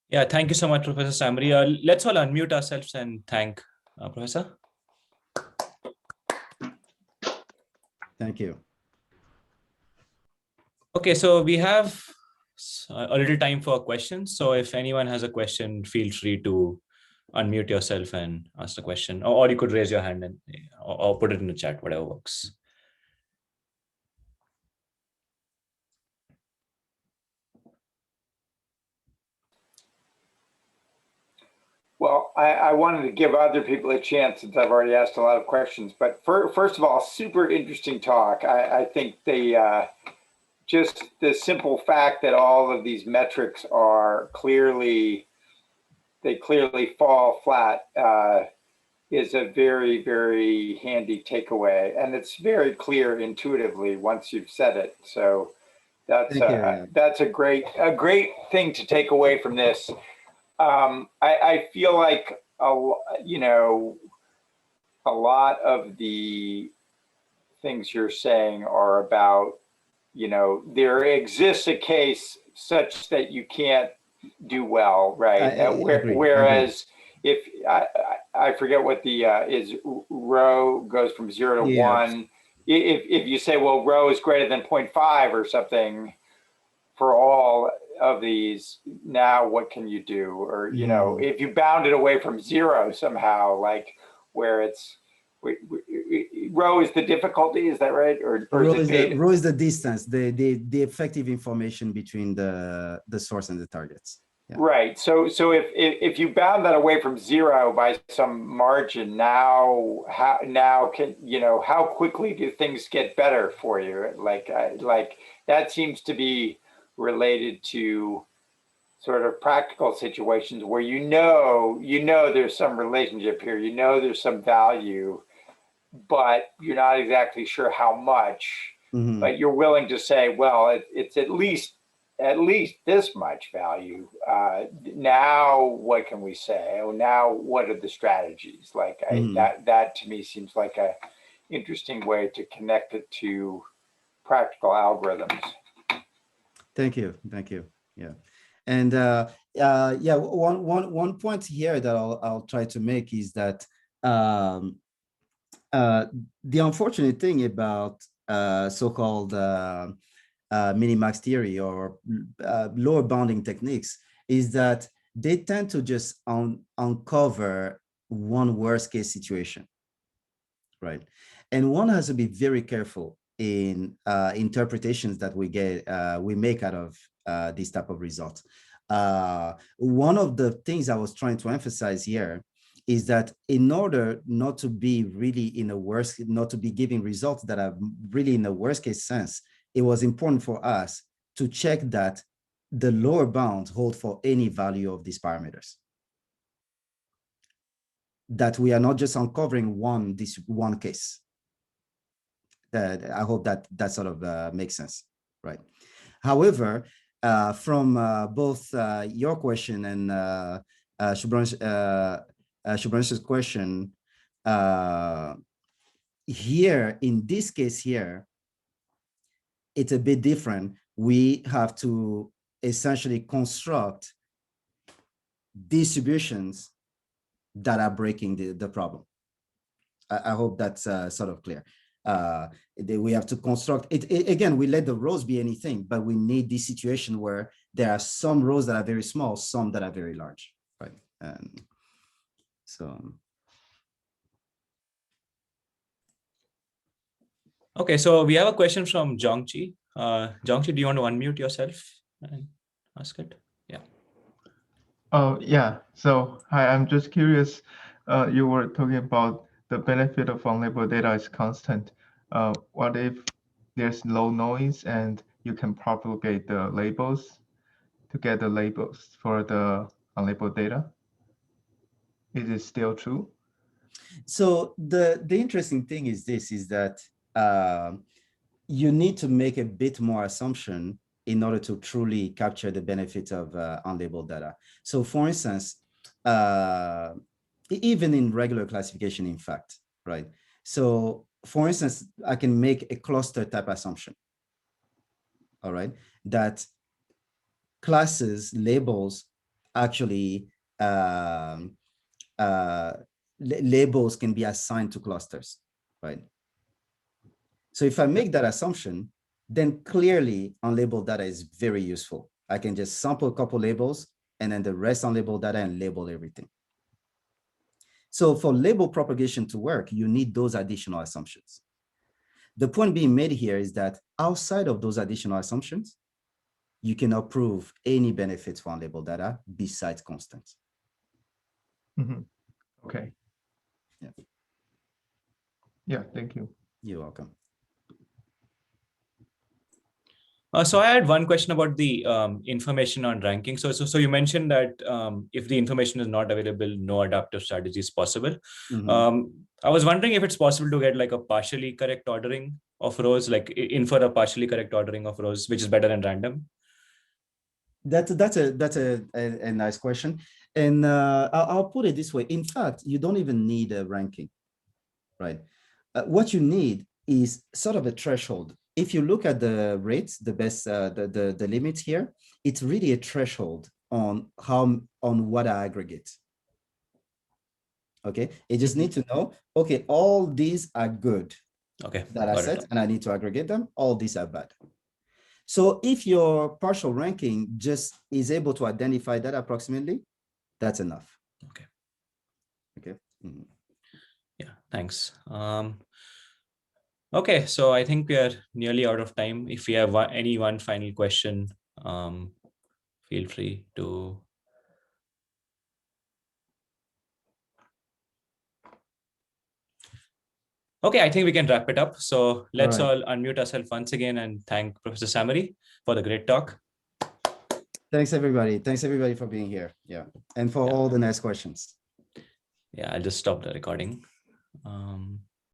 Yeah, thank you so much, Professor Samory. Let's all unmute ourselves and thank Professor. Thank you. Okay, so we have a little time for questions. So if anyone has a question, feel free to unmute yourself and ask the question, or you could raise your hand and or put it in the chat, whatever works. Well, I wanted to give other people a chance since I've already asked a lot of questions. But first of all, super interesting talk. I think just the simple fact that all of these metrics are clearly fall flat is a very, very handy takeaway. And it's very clear intuitively once you've said it. So that's a great thing to take away from this. I feel like a lot of the things you're saying are about, there exists a case such that you can't do well, right? Whereas if I forget what the is rho goes from 0 to 1. If you say, well, rho is greater than 0.5 or something for all of these, now what can you do? Or, if you bound it away from 0 somehow, like where it's, rho is the difficulty, is that right? Or rho is the distance, the effective information between the source and the targets. Yeah. Right. So if you bound that away from 0 by some margin, now how quickly do things get better for you? Like that seems to be related to sort of practical situations where there's some relationship here, there's some value, but you're not exactly sure how much, but you're willing to say, well, it's at least this much value. Now what can we say? Now what are the strategies? Like that to me seems like a interesting way to connect it to practical algorithms. Thank you. Yeah. And one point here that I'll try to make is that the unfortunate thing about so-called minimax theory or lower bounding techniques is that they tend to just uncover one worst case situation, right? And one has to be very careful in interpretations that we make out of this type of results. One of the things I was trying to emphasize here is that in order not to be really not to be giving results that are really in a worst case sense, it was important for us to check that the lower bounds hold for any value of these parameters. That we are not just uncovering this one case. I hope that sort of makes sense, right? However, from both your question and Shubhranshu's question, here in this case here, it's a bit different. We have to essentially construct distributions that are breaking the problem. I hope that's sort of clear. We have to construct it. Again, we let the rows be anything, but we need this situation where there are some rows that are very small, some that are very large, right? So. Okay, so we have a question from Jongchi. Jongchi, do you want to unmute yourself and ask it? Yeah. Oh, yeah. So, hi, I'm just curious. You were talking about the benefit of unlabeled data is constant. What if there's low noise and you can propagate the labels to get the labels for the unlabeled data? Is it still true? So the interesting thing is this, is that you need to make a bit more assumption in order to truly capture the benefits of unlabeled data. So for instance, even in regular classification, in fact, right? So for instance, I can make a cluster type assumption, all right, that classes labels actually labels can be assigned to clusters, right? So if I make that assumption, then clearly unlabeled data is very useful. I can just sample a couple labels and then the rest unlabeled data and label everything. So for label propagation to work, you need those additional assumptions. The point being made here is that outside of those additional assumptions, you cannot prove any benefits for unlabeled data besides constants. Okay. Yeah. Yeah, thank you. You're welcome. So I had one question about the information on ranking. So you mentioned that if the information is not available, no adaptive strategy is possible. I was wondering if it's possible to get like a partially correct ordering of rows, like infer a partially correct ordering of rows, which is better than random. That's a nice question. And I'll put it this way. In fact, you don't even need a ranking, right? What you need is sort of a threshold. If you look at the rates, the best, the limits here, it's really a threshold on what I aggregate. Okay, you just need to know, okay, all these are good data sets and I need to aggregate them. All these are bad. So if your partial ranking just is able to identify that approximately, that's enough. Okay. Okay. Mm-hmm. Yeah, thanks. Okay, so I think we are nearly out of time. If you have any one final question, feel free to. Okay, I think we can wrap it up. So let's all unmute ourselves once again and thank Professor Samory for the great talk. Thanks, everybody. Thanks, everybody, for being here. Yeah, and for all the nice questions. Yeah, I'll just stop the recording.